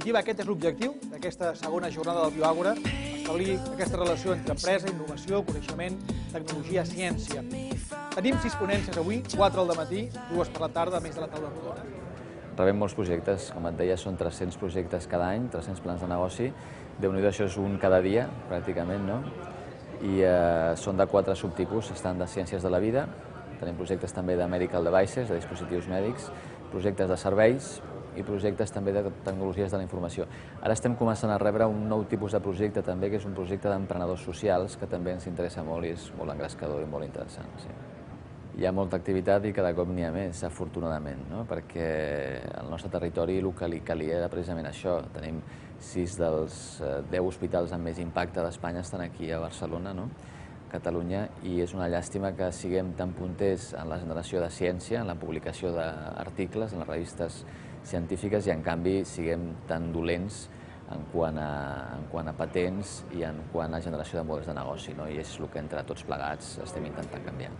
definitiva, aquest és l'objectiu d'aquesta segona jornada del Bioàgora, establir aquesta relació entre empresa, innovació, coneixement, tecnologia, ciència. Tenim 6 ponències avui, 4 al matí, 2 per la tarda, a més de la taula rodona. Rebem molts projectes, com et deia, són 300 projectes cada any, 300 plans de negoci. Déu-n'hi-do, això és un cada dia, pràcticament, no? I són de 4 subtipus, estan de ciències de la vida, tenim projectes també de medical devices, de dispositius mèdics, projectes de serveis i projectes també de tecnologies de la informació. Ara estem començant a rebre un nou tipus de projecte també, que és un projecte d'emprenedors socials, que també ens interessa molt i és molt engrescador i molt interessant. Sí. Hi ha molta activitat i cada cop n'hi ha més, afortunadament, no? Perquè al nostre territori el que li calia era precisament això. Tenim 6 dels 10 hospitals amb més impacte d'Espanya estan aquí a Barcelona, no? Catalunya, i és una llàstima que siguem tan punters en la generació de ciència, en la publicació d'articles, en les revistes científiques, i en canvi siguem tan dolents en quant a patents i en quant a generació de models de negoci, no? I és el que entre tots plegats estem intentant canviar.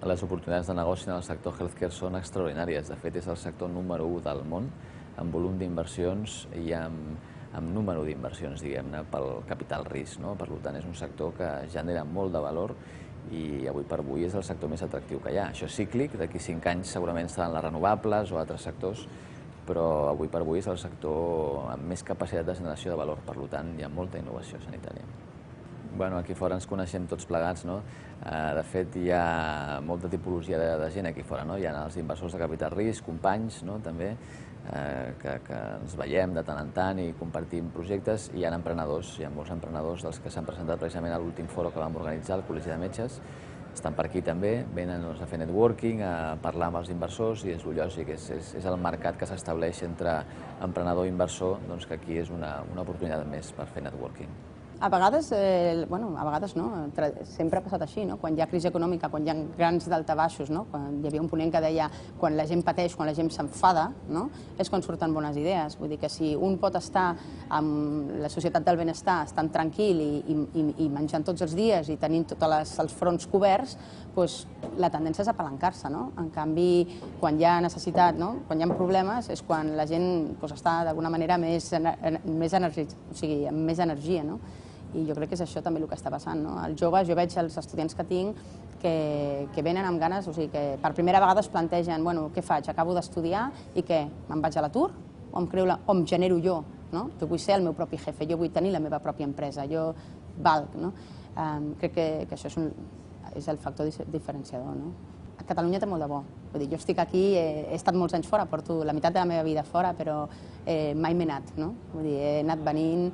Les oportunitats de negoci en el sector healthcare són extraordinàries. De fet, és el sector número 1 del món en volum d'inversions i amb número d'inversions, diguem-ne, pel capital risc, no? Per tant, és un sector que genera molt de valor i avui per avui és el sector més atractiu que hi ha. Això és cíclic, d'aquí 5 anys segurament seran les renovables o altres sectors, però avui per avui és el sector amb més capacitat de generació de valor, per tant, hi ha molta innovació sanitària. Bueno, aquí fora ens coneixem tots plegats, no? De fet, hi ha molta tipologia de gent aquí fora, no? Hi ha els inversors de capital risc, companys, no? També, que ens veiem de tant en tant i compartim projectes, i hi ha emprenedors, hi ha molts emprenedors dels que s'han presentat precisament a l'últim foro que vam organitzar, al Col·legi de Metges, estan per aquí també, venen a fer networking, a parlar amb els inversors, i és el lògic, és el mercat que s'estableix entre emprenedor i inversor, doncs que aquí és una oportunitat més per fer networking. A vegades, bueno, a vegades no, sempre ha passat així, no? Quan hi ha crisi econòmica, quan hi ha grans daltabaixos, no? Quan hi havia un ponent que deia quan la gent pateix, quan la gent s'enfada, no? És quan surten bones idees. Vull dir que si un pot estar amb la societat del benestar, estant tranquil i menjant tots els dies i tenint tots els fronts coberts, doncs la tendència és apalancar-se, no? En canvi, quan hi ha necessitat, no? Quan hi ha problemes, és quan la gent està d'alguna manera més amb més energia, no? I jo crec que és això també el que està passant, no? Els joves, jo veig els estudiants que tinc que venen amb ganes, o sigui, que per primera vegada es plantegen, bueno, què faig? Acabo d'estudiar i què? Me'n vaig a l'atur? O em genero jo, no? Jo vull ser el meu propi jefe, jo vull tenir la meva pròpia empresa, jo valc, no? Crec que això és el factor diferenciador, no? Catalunya té molt de bo. Vull dir, jo estic aquí, he estat molts anys fora, porto la meitat de la meva vida fora, però mai m'he anat, no? Vull dir, he anat venint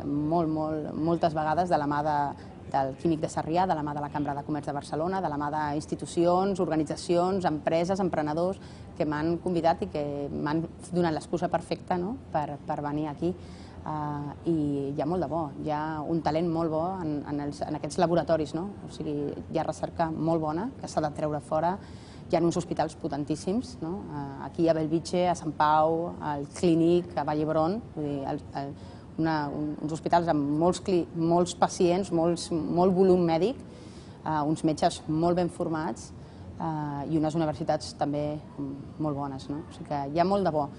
moltes vegades de la mà del Químic de Sarrià, de la mà de la Cambra de Comerç de Barcelona, de la mà d'institucions, organitzacions, empreses, emprenedors que m'han convidat i que m'han donat l'excusa perfecta per venir aquí. I hi ha molt de bo, hi ha un talent molt bo en aquests laboratoris, no? O sigui, hi ha recerca molt bona que s'ha de treure fora, hi ha uns hospitals potentíssims, no? Aquí a Bellvitge, a Sant Pau, al Clínic, a Vall d'Hebron, uns hospitals amb molts pacients, molt volum mèdic, uns metges molt ben formats i unes universitats també molt bones, no? O sigui que hi ha molt de bo.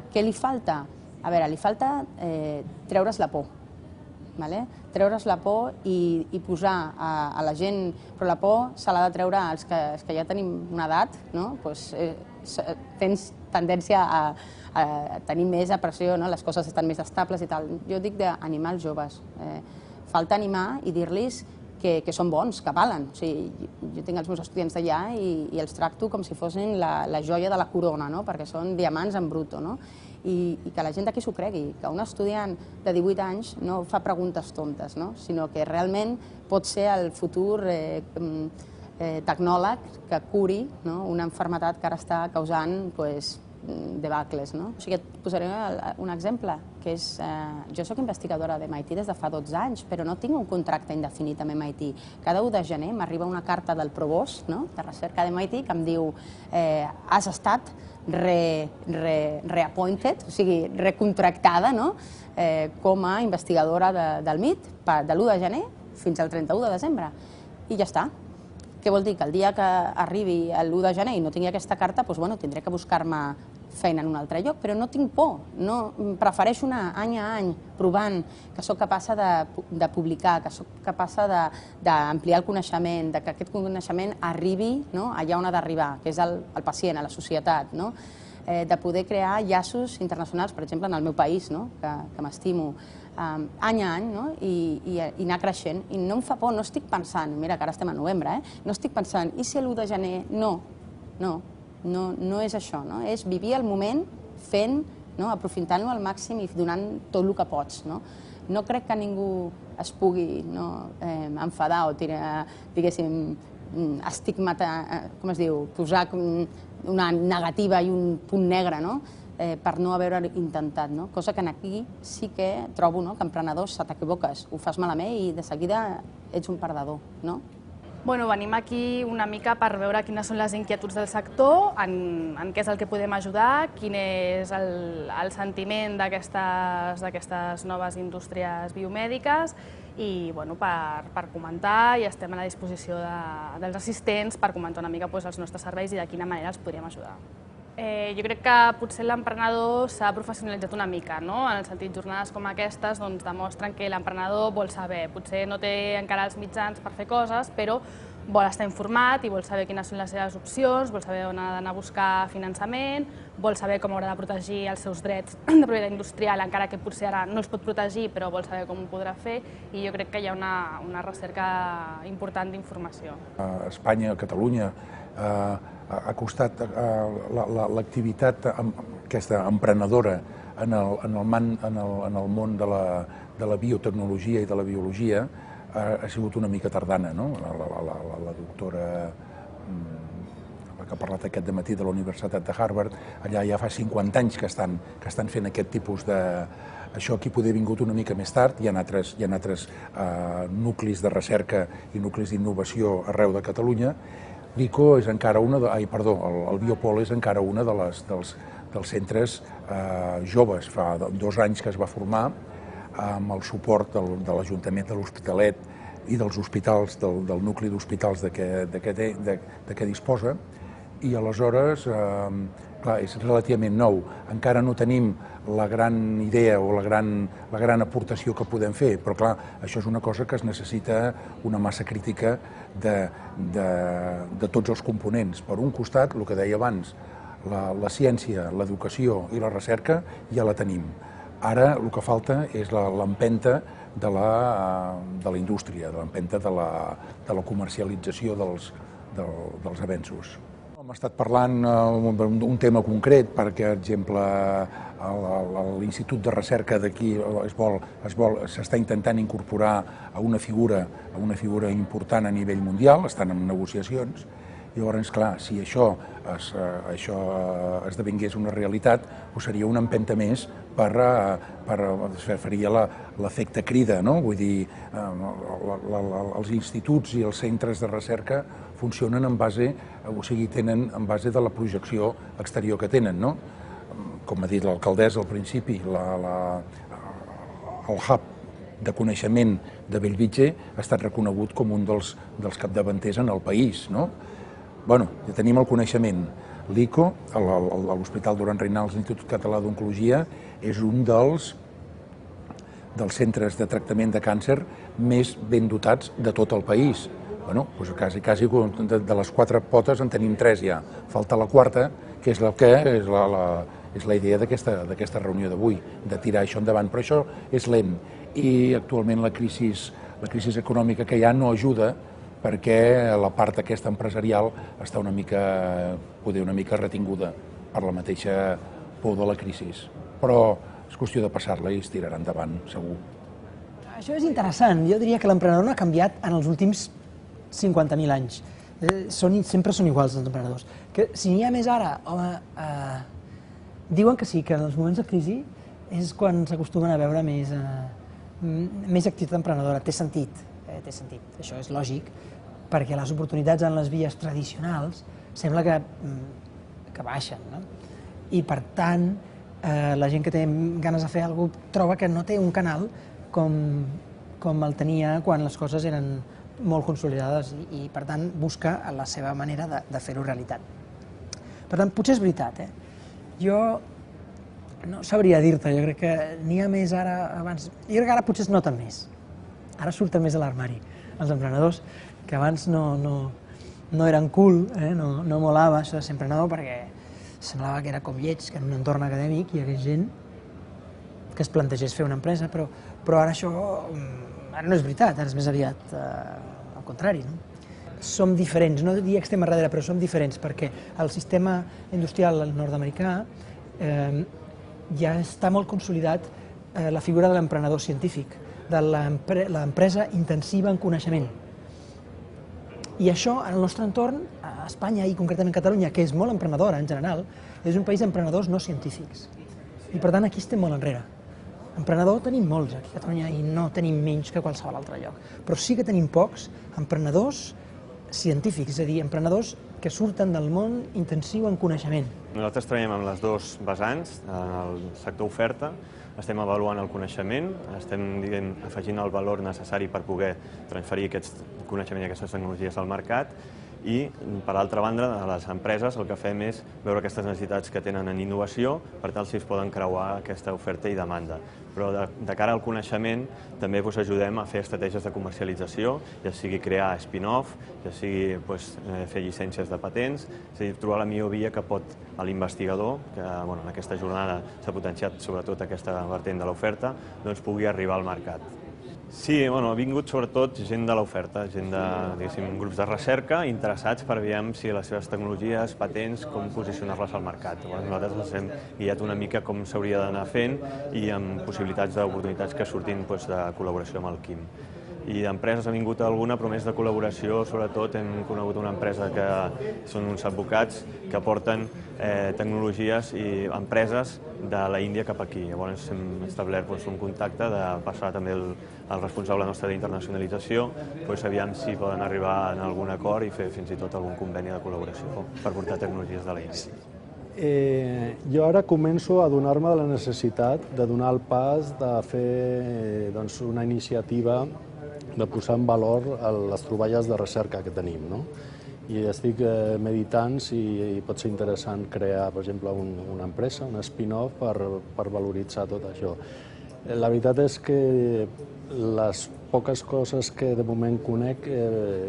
Què li falta? A veure, li falta treure's la por, treure's la por i posar a la gent, però la por se l'ha de treure als que ja tenim una edat, tens tendència a tenir més pressió, les coses estan més estables i tal. Jo dic d'animar els joves, falta animar i dir-los que són bons, que valen. Jo tinc els meus estudiants d'allà i els tracto com si fossin la joia de la corona, perquè són diamants en bruto, i que la gent d'aquí s'ho cregui, que un estudiant de 18 anys no fa preguntes tontes, sinó que realment pot ser el futur tecnòleg que curi una malaltia que ara està causant debacles. O sigui, et posaré un exemple, que és, jo soc investigadora de MIT des de fa 12 anys, però no tinc un contracte indefinit amb MIT. Cada 1 de gener m'arriba una carta del provost de recerca de MIT que em diu has estat reappointed, o sigui, recontractada com a investigadora del MIT de l'1 de gener fins al 31 de desembre. I ja està. Què vol dir? Que el dia que arribi l'1 de gener i no tingui aquesta carta, tindré que buscar-me feina en un altre lloc, però no tinc por, prefereixo anar any a any provant que sóc capaç de publicar, que sóc capaç d'ampliar el coneixement, que aquest coneixement arribi allà on ha d'arribar, que és al pacient, a la societat, de poder crear llaços internacionals, per exemple, en el meu país, que m'estimo, any a any, i anar creixent. I no em fa por, no estic pensant, mira que ara estem a novembre, no estic pensant, i si l'1 de gener? No és això, és vivir el moment fent, aprofitant-lo al màxim i donant tot el que pots. No crec que ningú es pugui enfadar o diguéssim, estigmatar, com es diu, posar una negativa i un punt negre per no haver-ho intentat, cosa que aquí sí que trobo que emprenedors, se t'equivoques, ho fas malament i de seguida ets un perdedor. Venim aquí una mica per veure quines són les inquietuds del sector, en què és el que podem ajudar, quin és el sentiment d'aquestes noves indústries biomèdiques i per comentar, i estem a la disposició dels assistents per comentar una mica els nostres serveis i de quina manera els podríem ajudar. Jo crec que potser l'emprenedor s'ha professionalitzat una mica, en el sentit, jornades com aquestes demostren que l'emprenedor vol saber, potser no té encara els mitjans per fer coses, però vol estar informat i vol saber quines són les seves opcions, vol saber on ha d'anar a buscar finançament, vol saber com haurà de protegir els seus drets de propietat industrial, encara que potser ara no els pot protegir, però vol saber com ho podrà fer, i jo crec que hi ha una recerca important d'informació. A Espanya, a Catalunya, ha costat l'activitat aquesta emprenedora en el món de la biotecnologia i de la biologia ha sigut una mica tardana. La doctora que ha parlat aquest dematí de la Universitat de Harvard, allà ja fa 50 anys que estan fent aquest tipus de... Això aquí poder vingut una mica més tard, hi ha altres nuclis de recerca i nuclis d'innovació arreu de Catalunya. L'ICO és encara el Biopol és encara un dels centres joves. Fa 2 anys que es va formar amb el suport de l'Ajuntament de l'Hospitalet i dels hospitals, del nucli d'hospitals de què disposa, i aleshores, clar, és relativament nou. Encara no tenim la gran idea o la gran aportació que podem fer, però clar, això és una cosa que es necessita una massa crítica de tots els components. Per un costat, el que deia abans, la ciència, l'educació i la recerca ja la tenim. Ara el que falta és l'empenta de la indústria, l'empenta de la comercialització dels avenços. Hem estat parlant d'un tema concret, perquè, per exemple, l'Institut de Recerca d'aquí s'està intentant incorporar a una figura important a nivell mundial, estan en negociacions. Llavors, clar, si això esdevingués una realitat, seria una empenta més faria l'efecte crida, no? Vull dir, els instituts i els centres de recerca funcionen en base de la projecció exterior que tenen, no? Com ha dit l'alcaldessa al principi, el hub de coneixement de Bellvitge ha estat reconegut com un dels capdavanters en el país, no? Bé, ja tenim el coneixement. L'ICO, l'Hospital Duran Reynals, l'Institut Català d'Oncologia, és un dels centres de tractament de càncer més ben dotats de tot el país. Bé, quasi de les 4 potes en tenim 3 ja. Falta la 4, que és la idea d'aquesta reunió d'avui, de tirar això endavant. Però això és lent i actualment la crisi econòmica que hi ha no ajuda, perquè la part aquesta empresarial està una mica retinguda per la mateixa por de la crisi. Però és qüestió de passar-la i es tirarà endavant, segur. Això és interessant. Jo diria que l'emprenedor no ha canviat en els últims 50.000 anys. Sempre són iguals els emprenedors. Si n'hi ha més ara, home, diuen que sí, que en els moments de crisi és quan s'acostumen a veure més activitat emprenedora. Té sentit. Això és lògic, perquè les oportunitats en les vies tradicionals sembla que baixen, no? I per tant, la gent que té ganes de fer alguna cosa troba que no té un canal com el tenia quan les coses eren molt consolidades i per tant busca la seva manera de fer-ho realitat. Per tant, potser és veritat, Jo no sabria dir-te, jo crec que n'hi ha més ara, abans... Jo crec que ara potser es noten més. Ara surten més a l'armari els emprenedors, que abans no eren cool, no molava això de ser emprenedor, perquè semblava que era com lleig, que en un entorn acadèmic hi hagués gent que es plantegés fer una empresa, però ara això ara no és veritat, ara és més aviat al contrari. Som diferents, no diria que estem a darrere, però som diferents, perquè el sistema industrial nord-americà ja està molt consolidat la figura de l'emprenedor científic, de l'empresa intensiva en coneixement. I això, en el nostre entorn, a Espanya i concretament Catalunya, que és molt emprenedora en general, és un país d'emprenedors no científics. I per tant aquí estem molt enrere. Emprenedor tenim molts aquí a Catalunya i no tenim menys que qualsevol altre lloc. Però sí que tenim pocs emprenedors científics, és a dir, emprenedors que surten del món intensiu en coneixement. Nosaltres treballem amb les dues vessants, en el sector oferta, estem avaluant el coneixement, estem afegint el valor necessari per poder transferir aquest coneixement i aquestes tecnologies al mercat i, per altra banda, a les empreses el que fem és veure aquestes necessitats que tenen en innovació, per tal si es poden creuar aquesta oferta i demanda. Però de cara al coneixement també ajudem a fer estratègies de comercialització, ja sigui crear spin-off, ja sigui fer llicències de patents, és a dir, trobar la millor via que pot l'investigador, que en aquesta jornada s'ha potenciat sobretot aquesta vertent de l'oferta, doncs pugui arribar al mercat. Sí, ha vingut sobretot gent de l'oferta, gent de grups de recerca interessats per veure si les seves tecnologies, patents, com posicionar-les al mercat. Nosaltres ens hem guiat una mica com s'hauria d'anar fent i amb possibilitats d'oportunitats que surtin de col·laboració amb el Quim. I d'empreses ha vingut alguna, però més de col·laboració, sobretot hem conegut una empresa que són uns advocats que porten tecnologies i empreses de l'Índia cap aquí. Llavors hem establert un contacte de passar també el responsable nostre d'internacionalització, aviam si poden arribar a algun acord i fer fins i tot algun conveni de col·laboració per portar tecnologies de l'Índia. Jo ara començo a donar-me de la necessitat de donar el pas de fer una iniciativa de posar en valor les troballes de recerca que tenim. I estic meditant si pot ser interessant crear, per exemple, una empresa, un spin-off per valoritzar tot això. La veritat és que les poques coses que de moment conec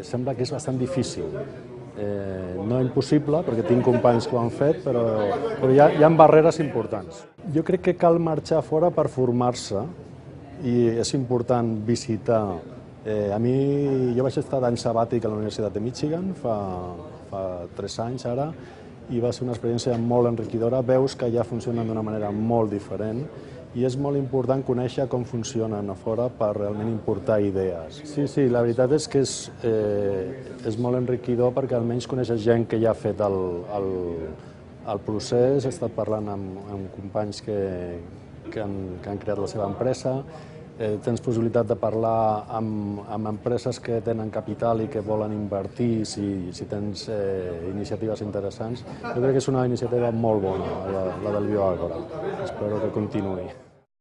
sembla que és bastant difícil. No impossible, perquè tinc companys que ho han fet, però hi ha barreres importants. Jo crec que cal marxar fora per formar-se i és important visitar. Jo vaig estar d'any sabàtic a la Universitat de Michigan fa 3 anys ara i va ser una experiència molt enriquidora. Veus que ja funcionen d'una manera molt diferent i és molt important conèixer com funcionen a fora per realment importar idees. Sí, la veritat és que és molt enriquidor perquè almenys coneixes gent que ja ha fet el procés, he estat parlant amb companys que han creat la seva empresa, tens possibilitat de parlar amb empreses que tenen capital i que volen invertir si tens iniciatives interessants. Jo crec que és una iniciativa molt bona, la del Bioàgora. Espero que continuï.